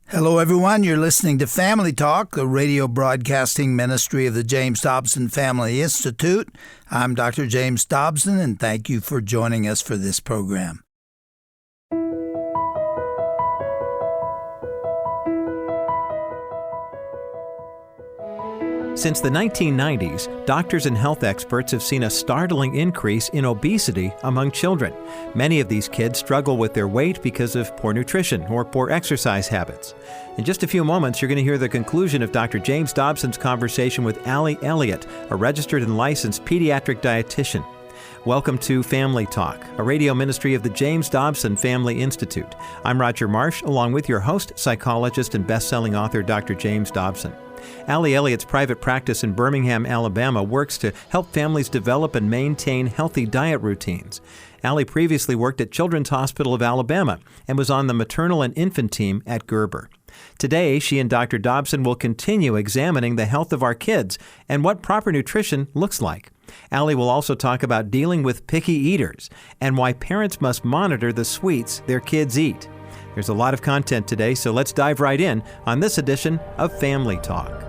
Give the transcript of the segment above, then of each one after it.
Hello, everyone. You're listening to Family Talk, the radio broadcasting ministry of the James Dobson Family Institute. I'm Dr. James Dobson, and thank you for joining us for this program. Since the 1990s, doctors and health experts have seen a startling increase in obesity among children. Many of these kids struggle with their weight because of poor nutrition or poor exercise habits. In just a few moments, you're going to hear the conclusion of Dr. James Dobson's conversation with Elliott, a registered and licensed pediatric dietitian. Welcome to Family Talk, a radio ministry of the James Dobson Family Institute. I'm Roger Marsh, along with your host, psychologist, and best-selling author, Dr. James Dobson. Elliott's private practice in Birmingham, Alabama, works to help families develop and maintain healthy diet routines. Allie previously worked at Children's Hospital of Alabama and was on the maternal and infant team at Gerber. Today, she and Dr. Dobson will continue examining the health of our kids and what proper nutrition looks like. Allie will also talk about dealing with picky eaters and why parents must monitor the sweets their kids eat. There's a lot of content today, so let's dive right in on this edition of Family Talk.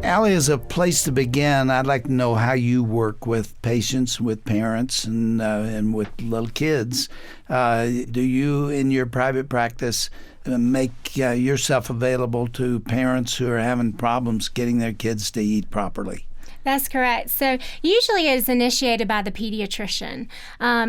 Allie, as a place to begin, I'd like to know how you work with patients, with parents, and with little kids. Do you, in your private practice, make yourself available to parents who are having problems getting their kids to eat properly? That's correct. So usually it's initiated by the pediatrician.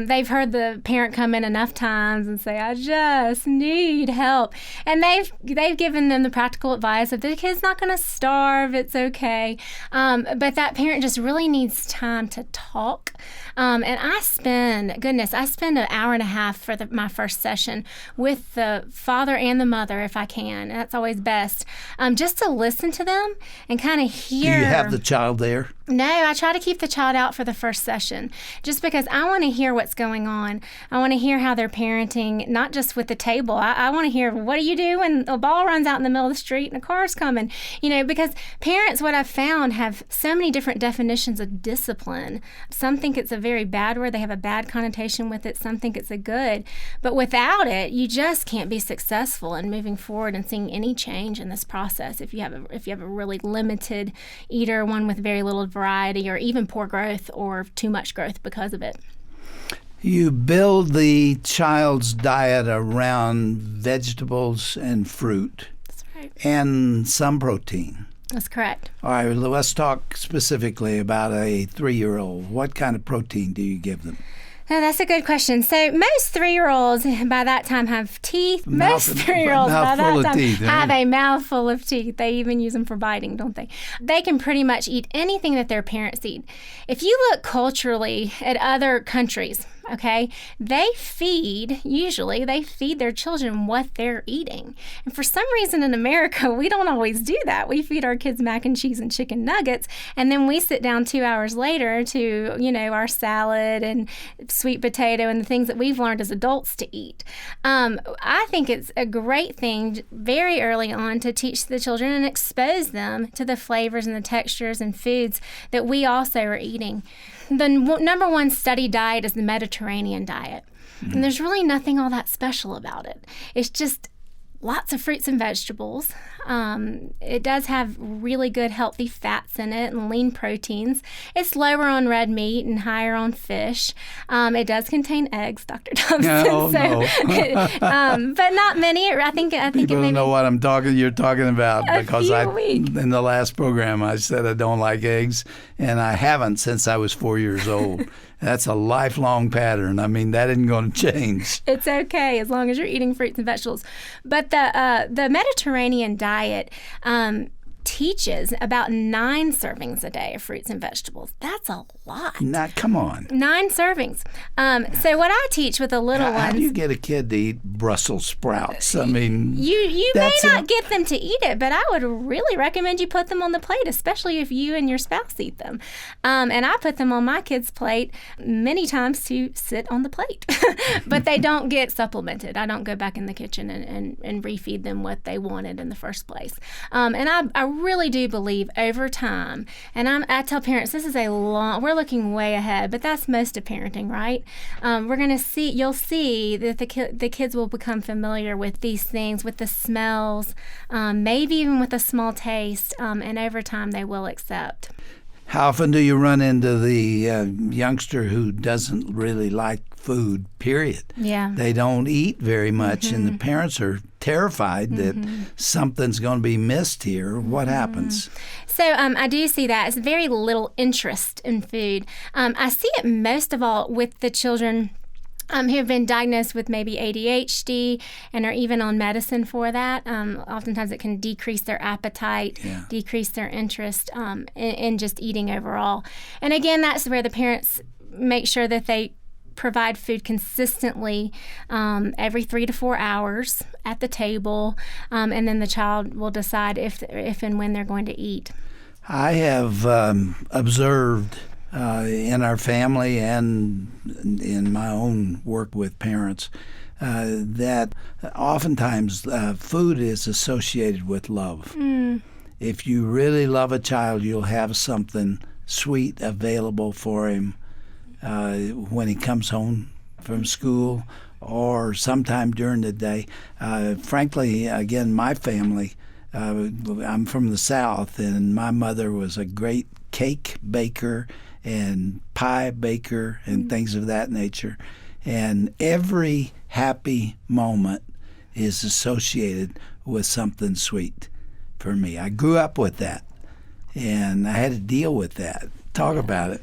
They've heard the parent come in enough times and say, I just need help. And they've given them the practical advice of the kid's not going to starve, it's okay. But that parent just really needs time to talk. And I spend an hour and a half for my first session with the father and the mother if I can. That's always best. Just to listen to them and kind of hear. Do you have the child there? No, I try to keep the child out for the first session just because I want to hear what's going on. I want to hear how they're parenting, not just with the table. I want to hear, what do you do when a ball runs out in the middle of the street and a car's coming? Because parents, what I've found, have so many different definitions of discipline. Some think it's a very bad word. They have a bad connotation with it. Some think it's a good. But without it, you just can't be successful in moving forward and seeing any change in this process if you have a really limited eater, one with very little variety, or even poor growth or too much growth because of it. You build the child's diet around vegetables and fruit. That's right. And some protein. That's correct. All right, let's talk specifically about a 3-year-old. What kind of protein do you give them? Oh, that's a good question. So most 3-year-olds by that time have teeth. Most 3-year-olds by that time have a mouthful of teeth. They even use them for biting, don't they? They can pretty much eat anything that their parents eat. If you look culturally at other countries, okay, they feed their children what they're eating. And for some reason in America, we don't always do that. We feed our kids mac and cheese and chicken nuggets, and then we sit down 2 hours later to, our salad and sweet potato and the things that we've learned as adults to eat. I think it's a great thing very early on to teach the children and expose them to the flavors and the textures and foods that we also are eating. The number one studied diet is the Mediterranean diet. Mm-hmm. And there's really nothing all that special about it. It's just lots of fruits and vegetables. It does have really good healthy fats in it and lean proteins. It's lower on red meat and higher on fish. It does contain eggs, Dr. Dobson. No. But not many. I think people don't know what you're talking about, because in the last program I said I don't like eggs, and I haven't since I was 4 years old. That's a lifelong pattern. I mean, that isn't going to change. It's okay as long as you're eating fruits and vegetables. But the Mediterranean diet teaches about 9 servings a day of fruits and vegetables. That's a lot. Come on. 9 servings. So what I teach with the little ones... How do you get a kid to eat Brussels sprouts? I mean... You may not get them to eat it, but I would really recommend you put them on the plate, especially if you and your spouse eat them. And I put them on my kids' plate many times to sit on the plate. But they don't get supplemented. I don't go back in the kitchen and refeed them what they wanted in the first place. And I really do believe over time, and I tell parents this is we're looking way ahead, but that's most of parenting, right? You'll see that the kids will become familiar with these things, with the smells, maybe even with a small taste, and over time they will accept. How often do you run into the youngster who doesn't really like food, period? Yeah. They don't eat very much, and the parents are terrified that something's going to be missed here. What happens? So I do see that. It's very little interest in food. I see it most of all with the children who have been diagnosed with maybe ADHD and are even on medicine for that. Oftentimes it can decrease their appetite, decrease their interest in just eating overall. And again, that's where the parents make sure that they provide food consistently every 3 to 4 hours at the table, and then the child will decide if and when they're going to eat. I have observed in our family and in my own work with parents that oftentimes food is associated with love. If you really love a child, you'll have something sweet available for him when he comes home from school or sometime during the day. Frankly, again, my family, I'm from the South, and my mother was a great cake baker and pie baker and things of that nature. And every happy moment is associated with something sweet for me. I grew up with that, and I had to deal with that. Talk about it.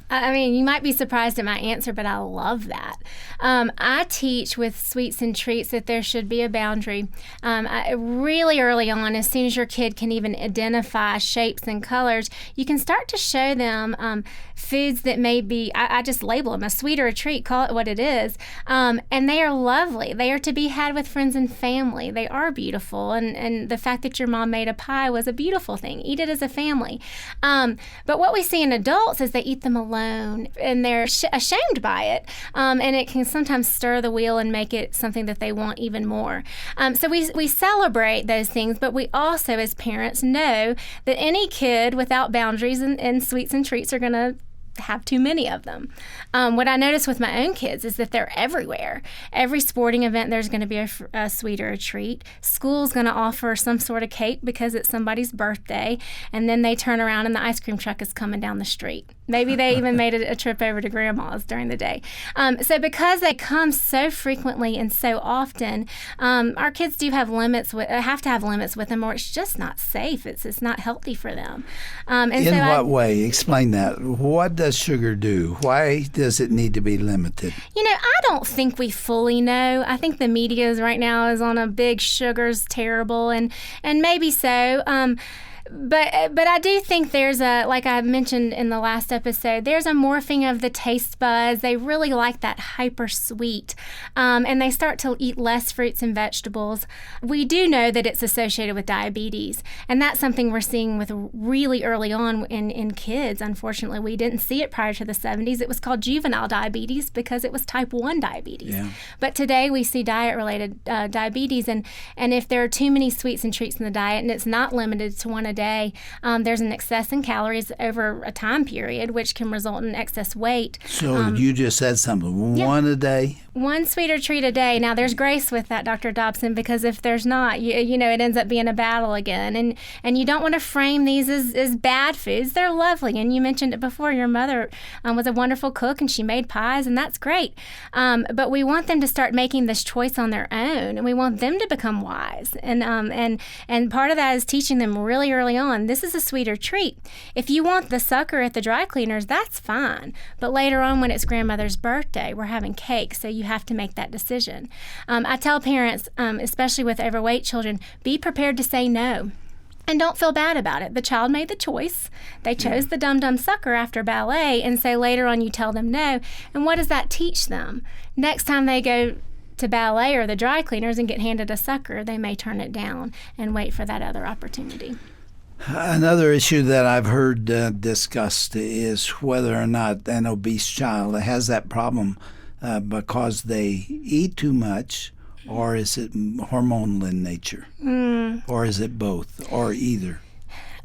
I mean, you might be surprised at my answer, but I love that. I teach with sweets and treats that there should be a boundary. Really early on, as soon as your kid can even identify shapes and colors, you can start to show them foods that may be, I just label them a sweet or a treat, call it what it is. And they are lovely. They are to be had with friends and family. They are beautiful. And the fact that your mom made a pie was a beautiful thing. Eat it as a family. But what we see in adults is they eat them alone and they're ashamed by it, and it can sometimes stir the wheel and make it something that they want even more. So we celebrate those things, but we also as parents know that any kid without boundaries and sweets and treats are going to have too many of them. What I notice with my own kids is that they're everywhere. Every sporting event, there's going to be a sweet or a treat. School's going to offer some sort of cake because it's somebody's birthday, and then they turn around and the ice cream truck is coming down the street. Maybe they even made a trip over to grandma's during the day. So because they come so frequently and so often, our kids do have have to have limits with them, or it's just not safe. It's not healthy for them. In what way? Explain that. What does sugar do? Why does it need to be limited? I don't think we fully know. I think the media right now is on a big sugar's terrible, and maybe so. But I do think there's like I mentioned in the last episode, there's a morphing of the taste buds. They really like that hyper sweet, and they start to eat less fruits and vegetables. We do know that it's associated with diabetes, and that's something we're seeing with really early on in kids. Unfortunately, we didn't see it prior to the 70s. It was called juvenile diabetes because it was type 1 diabetes. Yeah. But today we see diet-related diabetes, and if there are too many sweets and treats in the diet, and it's not limited to one a day, there's an excess in calories over a time period, which can result in excess weight. So you just said something. One a day? One sweet or treat a day. Now, there's grace with that, Dr. Dobson, because if there's not, it ends up being a battle again. And you don't want to frame these as bad foods. They're lovely. And you mentioned it before. Your mother was a wonderful cook, and she made pies, and that's great. But we want them to start making this choice on their own, and we want them to become wise. And part of that is teaching them really early on, this is a sweeter treat. If you want the sucker at the dry cleaners, that's fine. But later on, when it's grandmother's birthday, we're having cake, so you have to make that decision. I tell parents, especially with overweight children, be prepared to say no. And don't feel bad about it. The child made the choice. They chose the Dum Dum Sucker after ballet, and so later on you tell them no. And what does that teach them? Next time they go to ballet or the dry cleaners and get handed a sucker, they may turn it down and wait for that other opportunity. Another issue that I've heard discussed is whether or not an obese child has that problem because they eat too much, or is it hormonal in nature? Or is it both, or either?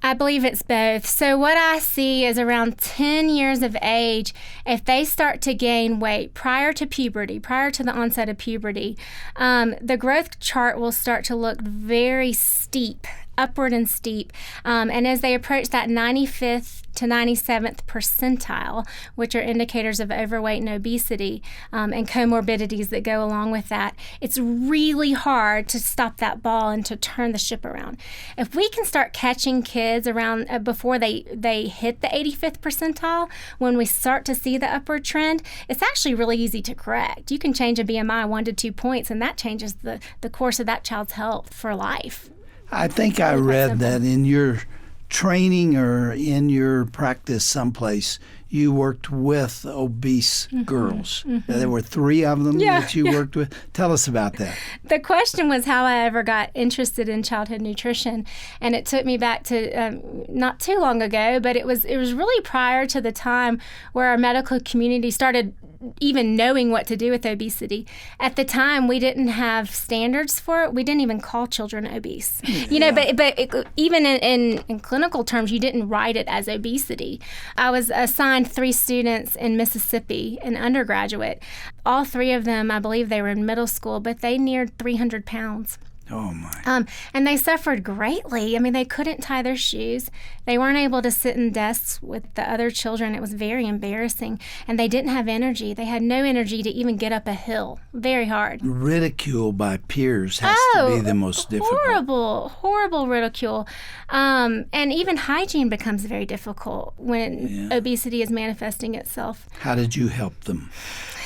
I believe it's both. So what I see is around 10 years of age, if they start to gain weight prior to puberty, prior to the onset of puberty, the growth chart will start to look very steep, upward and steep. And as they approach that 95th to 97th percentile, which are indicators of overweight and obesity, and comorbidities that go along with that, it's really hard to stop that ball and to turn the ship around. If we can start catching kids around before they hit the 85th percentile, when we start to see the upward trend, it's actually really easy to correct. You can change a BMI 1 to 2 points, and that changes the course of that child's health for life. I think I read that in your training or in your practice someplace, you worked with obese girls. There were 3 of them that you worked with. Tell us about that. The question was how I ever got interested in childhood nutrition, and it took me back to not too long ago, but it was really prior to the time where our medical community started even knowing what to do with obesity. At the time, we didn't have standards for it. We didn't even call children obese. But even in clinical terms, you didn't write it as obesity. I was assigned 3 students in Mississippi, an undergraduate. All 3 of them, I believe they were in middle school, but they neared 300 pounds. Oh, my. And they suffered greatly. I mean, they couldn't tie their shoes. They weren't able to sit in desks with the other children. It was very embarrassing. And they didn't have energy. They had no energy to even get up a hill. Very hard. Ridicule by peers has to be the most difficult. Horrible ridicule. And even hygiene becomes very difficult when obesity is manifesting itself. How did you help them?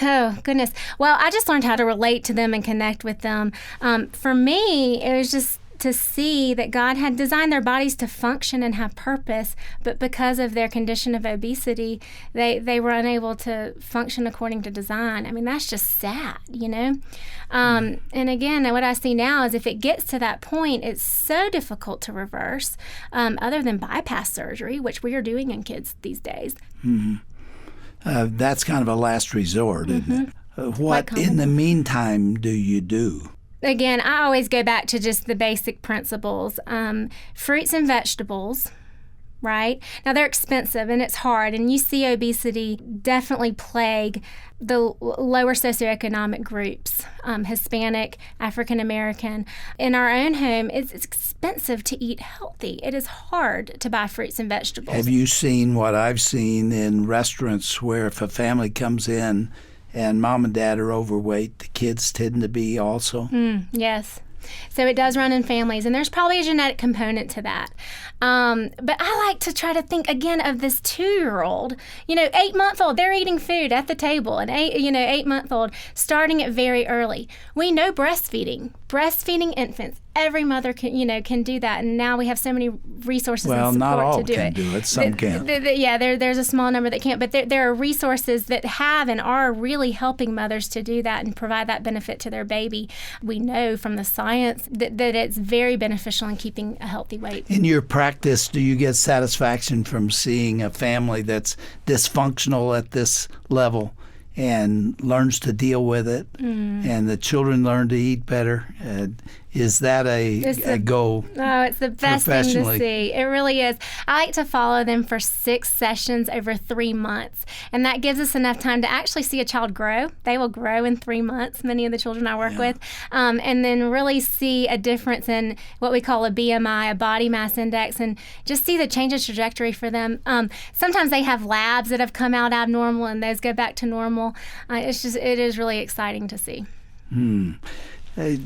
Oh, goodness. Well, I just learned how to relate to them and connect with them. For me, it was just to see that God had designed their bodies to function and have purpose, but because of their condition of obesity, they were unable to function according to design. I mean, that's just sad, you know? And again, what I see now is if it gets to that point, it's so difficult to reverse, other than bypass surgery, which we are doing in kids these days. Mm-hmm. That's kind of a last resort, isn't it? What in the meantime do you do? Again, I always go back to just the basic principles. Fruits and vegetables, right? Now, they're expensive and it's hard, and you see obesity definitely plague the lower socioeconomic groups, Hispanic, African American. In our own home, it's expensive to eat healthy. It is hard to buy fruits and vegetables. Have you seen what I've seen in restaurants where if a family comes in and mom and dad are overweight, the kids tend to be also? Yes. So it does run in families, and there's probably a genetic component to that. But I like to try to think again of this 2-year-old, 8-month-old. They're eating food at the table, and 8-month-old, starting it very early. We know breastfeeding infants. Every mother can do that, and now we have so many resources and support not all to do can it. do it. Some can't. There's a small number that can't, but there are resources that have and are really helping mothers to do that and provide that benefit to their baby. We know from the science that it's very beneficial in keeping a healthy weight. In your practice, do you get satisfaction from seeing a family that's dysfunctional at this level and learns to deal with it, and the children learn to eat better? Is that a goal? Oh, it's the best thing to see. It really is. I like to follow them for 6 sessions over 3 months, and that gives us enough time to actually see a child grow. They will grow in 3 months, many of the children I work with, and then really see a difference in what we call a BMI, a body mass index, and just see the change of trajectory for them. Sometimes they have labs that have come out abnormal, and those go back to normal. It is really exciting to see.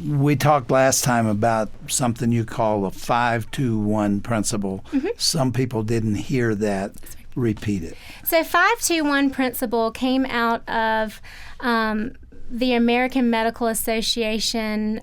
We talked last time about something you call a 5-2-1 principle. Some people didn't hear that. Repeat it. So 5-2-1 principle came out of the American Medical Association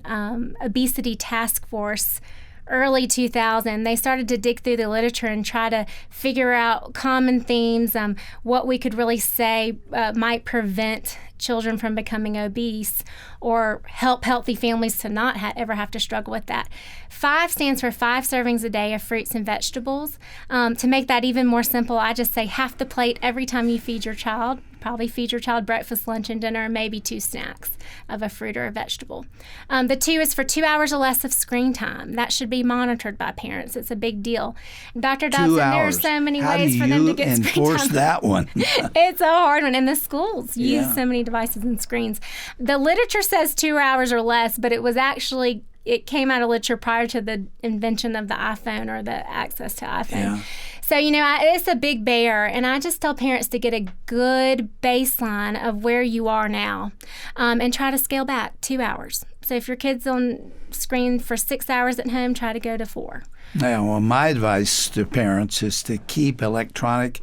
Obesity Task Force. Early 2000, they started to dig through the literature and try to figure out common themes, what we could really say might prevent children from becoming obese or help healthy families to not ever have to struggle with that. 5 stands for 5 servings a day of fruits and vegetables. To make that even more simple, I just say half the plate every time you feed your child. Probably feed your child breakfast, lunch, and dinner, and maybe 2 snacks of a fruit or a vegetable. The 2 is for 2 hours or less of screen time. That should be monitored by parents. It's a big deal. Dr. Dobson, there are so many ways for them to get screen time. How do you enforce that one? It's a hard one, and the schools use so many devices and screens. The literature says 2 hours or less, but it came out of literature prior to the invention of the iPhone or the access to iPhone. Yeah. So, it's a big bear, and I just tell parents to get a good baseline of where you are now and try to scale back 2 hours. So if your kid's on screen for 6 hours at home, try to go to 4. Yeah, well, my advice to parents is to keep electronic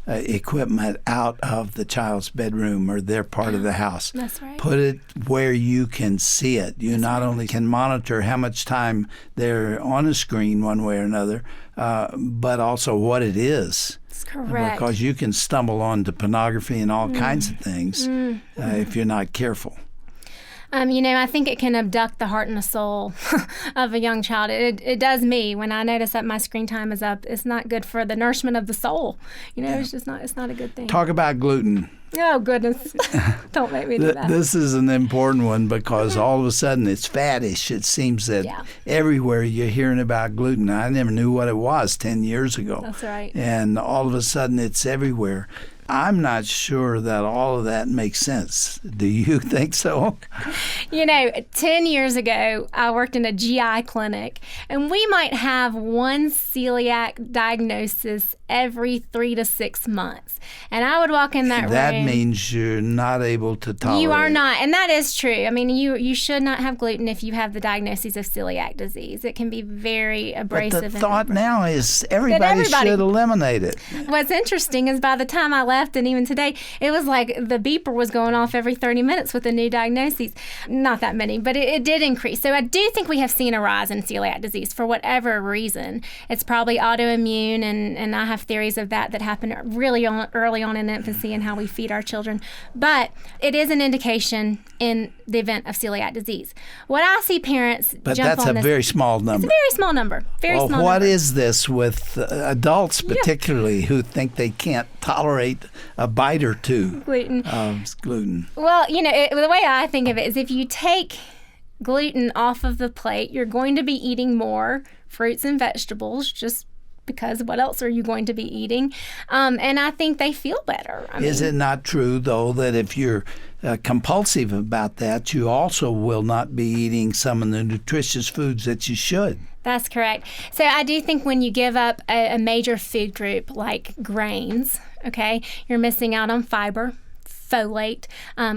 equipment out of the child's bedroom or their part of the house. That's right. Put it where you can see it. You not only can monitor how much time they're on a screen one way or another, but also what it is. That's correct. Because you can stumble onto pornography and all kinds of things if you're not careful. I think it can abduct the heart and the soul of a young child. It does me. When I notice that my screen time is up, it's not good for the nourishment of the soul. It's not a good thing. Talk about gluten. Oh, goodness. Don't make me do that. This is an important one because all of a sudden it's faddish. It seems that everywhere you're hearing about gluten. I never knew what it was 10 years ago. That's right. And all of a sudden it's everywhere. I'm not sure that all of that makes sense. Do you think so? 10 years ago, I worked in a GI clinic, and we might have one celiac diagnosis every 3 to 6 months. And I would walk in that room. That means you're not able to tolerate. You are not, and that is true. I mean, you should not have gluten if you have the diagnosis of celiac disease. It can be very abrasive. But the thought now is everybody should eliminate it. What's interesting is by the time I left, and even today, it was like the beeper was going off every 30 minutes with a new diagnosis. Not that many, but it did increase. So I do think we have seen a rise in celiac disease for whatever reason. It's probably autoimmune, and I have theories of that happen really early on in infancy and how we feed our children. But it is an indication in the event of celiac disease. What I see parents But that's a very small number. It's a very small number. What is this with adults particularly who think they can't tolerate a bite or two gluten? Gluten. Well, the way I think of it is if you take gluten off of the plate, you're going to be eating more fruits and vegetables just because what else are you going to be eating? And I think they feel better. Is it not true, though, that if you're compulsive about that, you also will not be eating some of the nutritious foods that you should? That's correct. So I do think when you give up a major food group like grains, okay, you're missing out on fiber, folate,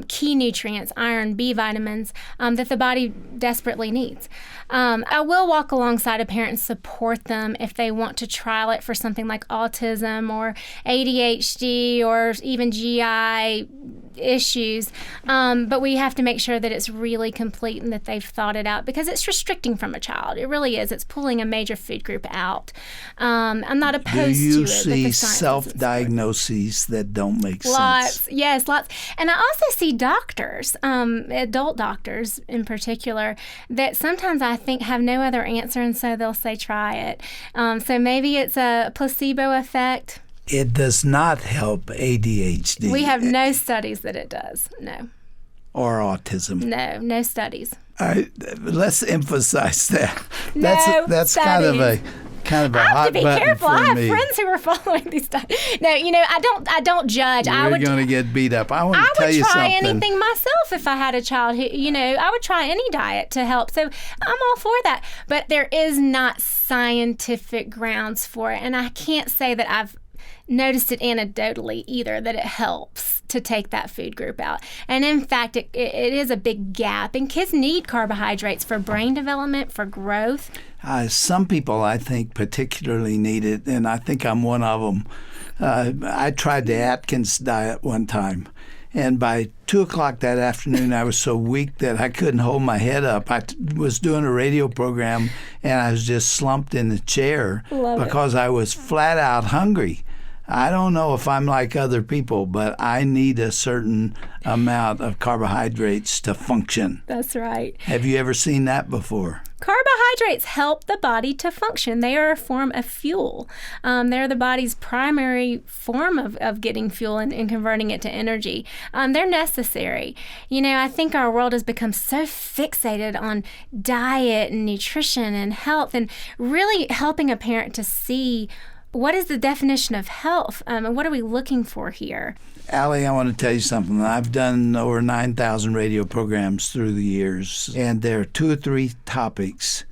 key nutrients, iron, B vitamins that the body desperately needs. I will walk alongside a parent and support them if they want to trial it for something like autism or ADHD or even GI issues. But we have to make sure that it's really complete and that they've thought it out because it's restricting from a child. It really is. It's pulling a major food group out. I'm not opposed to it. Do you see self-diagnoses that don't make sense? Lots. Yes, lots. And I also see doctors, adult doctors in particular, that sometimes I think have no other answer, and so they'll say try it. So maybe it's a placebo effect. It does not help ADHD. We have no studies that it does, no. Or autism. No studies. All right, let's emphasize that. That's studies. kind of a hot button for me. I have to be careful. I have friends who are following these studies. No, I don't judge. You're going to get beat up. I want to tell you something. I would try anything myself if I had a child who, I would try any diet to help. So I'm all for that. But there is not scientific grounds for it. And I can't say that I've noticed it anecdotally either, that it helps to take that food group out. And in fact, it is a big gap. And kids need carbohydrates for brain development, for growth. Some people, I think, particularly need it, and I think I'm one of them. I tried the Atkins diet one time, and by 2 o'clock that afternoon, I was so weak that I couldn't hold my head up. I was doing a radio program, and I was just slumped in the chair because I was flat out hungry. I don't know if I'm like other people, but I need a certain amount of carbohydrates to function. That's right. Have you ever seen that before? Carbohydrates help the body to function. They are a form of fuel. They're the body's primary form of getting fuel and converting it to energy. They're necessary. I think our world has become so fixated on diet and nutrition and health, and really helping a parent to see what is the definition of health and what are we looking for here. Allie, I want to tell you something. I've done over 9,000 radio programs through the years, and there are 2 or 3 topics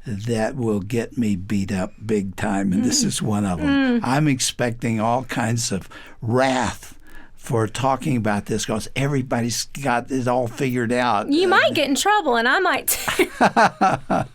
that will get me beat up big time, and this is one of them. I'm expecting all kinds of wrath for talking about this because everybody's got it all figured out. You might get in trouble, and I might too. I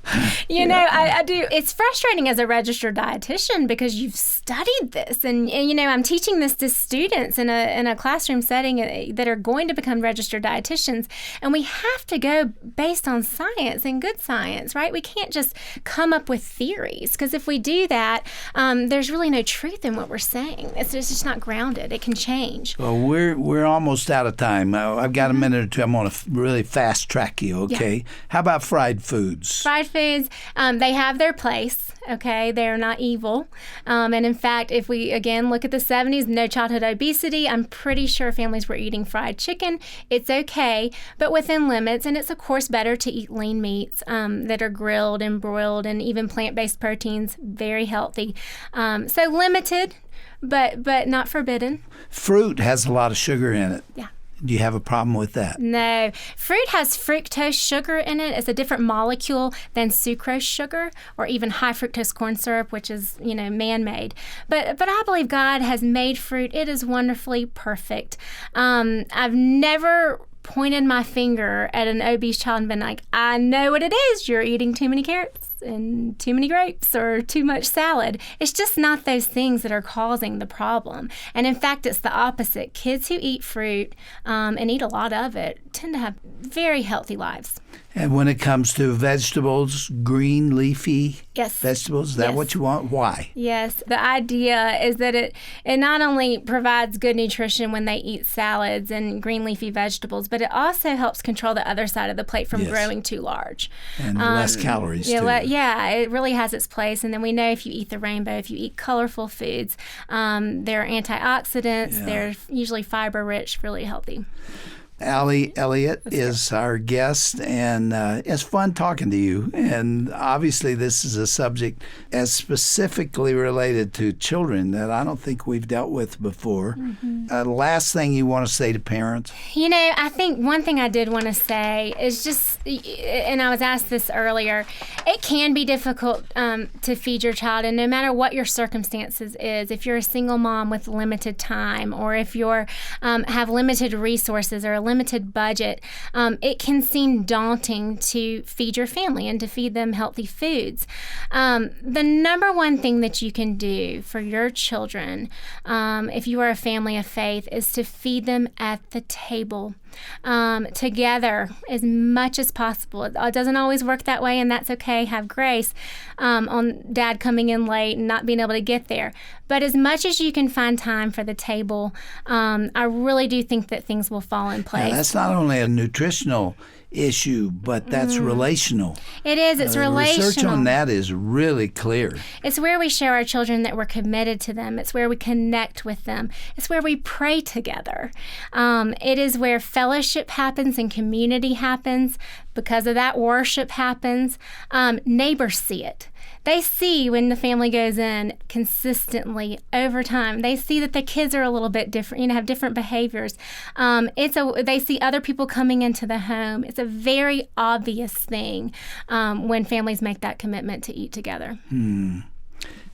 do. It's frustrating as a registered dietitian because you've studied this, and I'm teaching this to students in a classroom setting that are going to become registered dietitians, and we have to go based on science and good science, right? We can't just come up with theories, because if we do that, there's really no truth in what we're saying. It's just not grounded. It can change. Well, we're almost out of time. I've got a minute or two. I'm going to really fast track you, okay? Yeah. How about fried foods? Fried foods, they have their place, okay? They're not evil. And in fact, if we, again, look at the 70s, no childhood obesity, I'm pretty sure families were eating fried chicken. It's okay, but within limits. And it's, of course, better to eat lean meats that are grilled and broiled, and even plant-based proteins, very healthy. So limited, but not forbidden. Fruit has a lot of sugar in it. Yeah. Do you have a problem with that? No. Fruit has fructose sugar in it. It's a different molecule than sucrose sugar or even high fructose corn syrup, which is, man-made. But I believe God has made fruit. It is wonderfully perfect. I've never pointed my finger at an obese child and been like, I know what it is. You're eating too many carrots and too many grapes or too much salad. It's just not those things that are causing the problem. And in fact, it's the opposite. Kids who eat fruit and eat a lot of it tend to have very healthy lives. And when it comes to vegetables, green leafy vegetables, is that what you want? Why? Yes. The idea is that it not only provides good nutrition when they eat salads and green leafy vegetables, but it also helps control the other side of the plate from growing too large. And less calories, too. Yeah, it really has its place. And then we know if you eat the rainbow, if you eat colorful foods, they're antioxidants, they're usually fiber-rich, really healthy. Elliott is our guest, and it's fun talking to you. And obviously, this is a subject as specifically related to children that I don't think we've dealt with before. Last thing you want to say to parents? I think one thing I did want to say is just, and I was asked this earlier, it can be difficult to feed your child, and no matter what your circumstances is, if you're a single mom with limited time, or if you're have limited resources or a limited budget, it can seem daunting to feed your family and to feed them healthy foods. The number one thing that you can do for your children, if you are a family of faith, is to feed them at the table. Together as much as possible. It doesn't always work that way, and that's okay. Have grace on dad coming in late and not being able to get there. But as much as you can find time for the table, I really do think that things will fall in place. Now, that's not only a nutritional issue, but that's relational. It is. It's relational. Research on that is really clear. It's where we show our children that we're committed to them. It's where we connect with them. It's where we pray together. It is where fellowship happens and community happens. Because of that, worship happens. Neighbors see it. They see when the family goes in consistently over time. They see that the kids are a little bit different, have different behaviors. They see other people coming into the home. It's a very obvious thing when families make that commitment to eat together.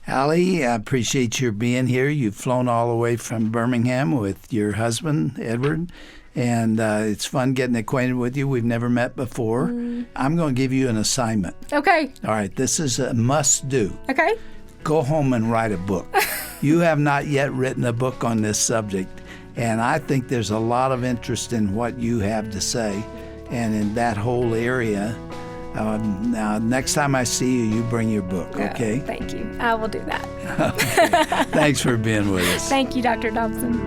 Allie, I appreciate your being here. You've flown all the way from Birmingham with your husband, Edward. And it's fun getting acquainted with you. We've never met before. I'm going to give you an assignment. Okay. All right. This is a must-do. Okay. Go home and write a book. You have not yet written a book on this subject, and I think there's a lot of interest in what you have to say. And in that whole area, Now, next time I see you, you bring your book, okay? Thank you. I will do that. Okay. Thanks for being with us. Thank you, Dr. Dobson.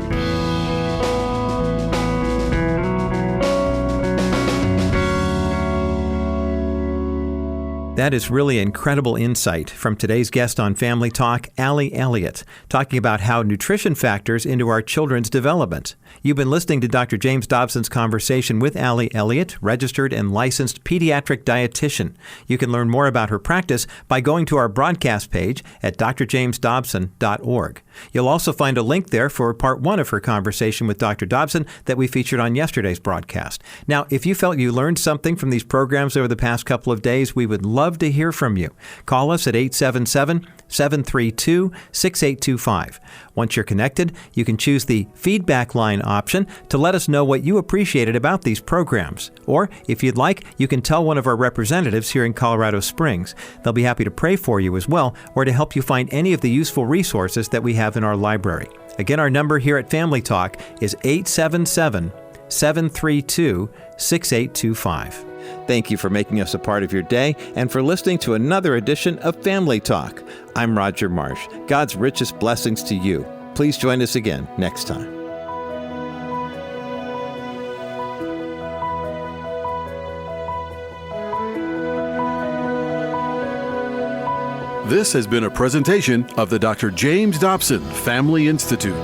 That is really incredible insight from today's guest on Family Talk, Elliott, talking about how nutrition factors into our children's development. You've been listening to Dr. James Dobson's conversation with Elliott, registered and licensed pediatric dietitian. You can learn more about her practice by going to our broadcast page at drjamesdobson.org. You'll also find a link there for part 1 of her conversation with Dr. Dobson that we featured on yesterday's broadcast. Now, if you felt you learned something from these programs over the past couple of days, we would love to hear from you. Call us at 877-732-6825. Once you're connected, you can choose the feedback line option to let us know what you appreciated about these programs. Or, if you'd like, you can tell one of our representatives here in Colorado Springs. They'll be happy to pray for you as well, or to help you find any of the useful resources that we have in our library. Again, our number here at Family Talk is 877-732-6825. Thank you for making us a part of your day and for listening to another edition of Family Talk. I'm Roger Marsh. God's richest blessings to you. Please join us again next time. This has been a presentation of the Dr. James Dobson Family Institute.